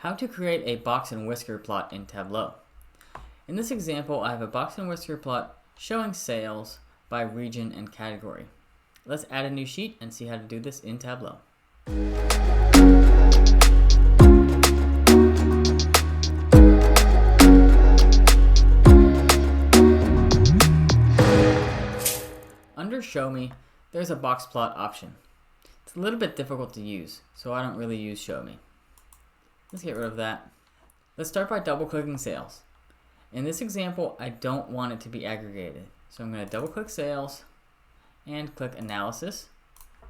How to create a box and whisker plot in Tableau. In this example, I have a box and whisker plot showing sales by region and category. Let's add a new sheet and see how to do this in Tableau. Under Show Me, there's a box plot option. It's a little bit difficult to use, so I don't really use Show Me. Let's get rid of that. Let's start by double-clicking sales. In this example, I don't want it to be aggregated, so I'm going to double-click sales and click Analysis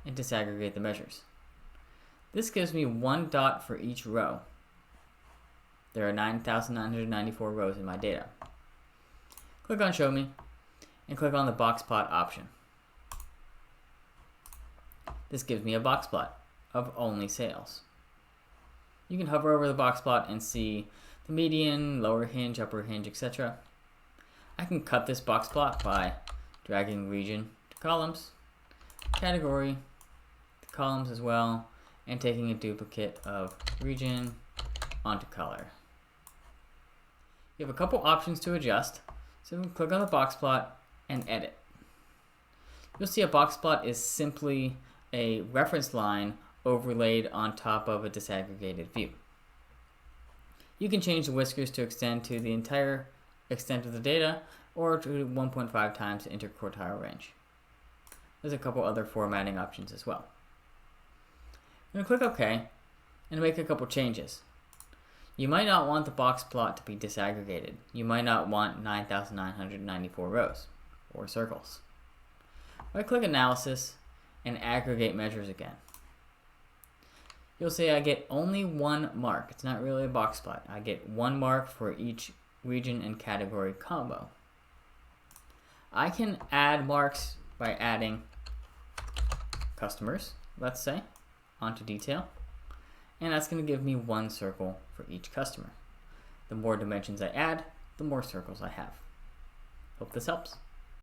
and disaggregate the measures. This gives me one dot for each row. There are 9,994 rows in my data. Click on Show Me and click on the box plot option. This gives me a box plot of only sales. You can hover over the box plot and see the median, lower hinge, upper hinge, etc. I can cut this box plot by dragging region to columns, category to columns as well, and taking a duplicate of region onto color. You have a couple options to adjust, so click on the box plot and edit. You'll see a box plot is simply a reference line overlaid on top of a disaggregated view. You can change the whiskers to extend to the entire extent of the data or to 1.5 times the interquartile range. There's a couple other formatting options as well. I'm going to click OK and make a couple changes. You might not want the box plot to be disaggregated. You might not want 9,994 rows or circles. I click Analysis and Aggregate Measures again. You'll see I get only one mark. It's not really a box plot. I get one mark for each region and category combo. I can add marks by adding customers, let's say, onto detail. And that's going to give me one circle for each customer. The more dimensions I add, the more circles I have. Hope this helps.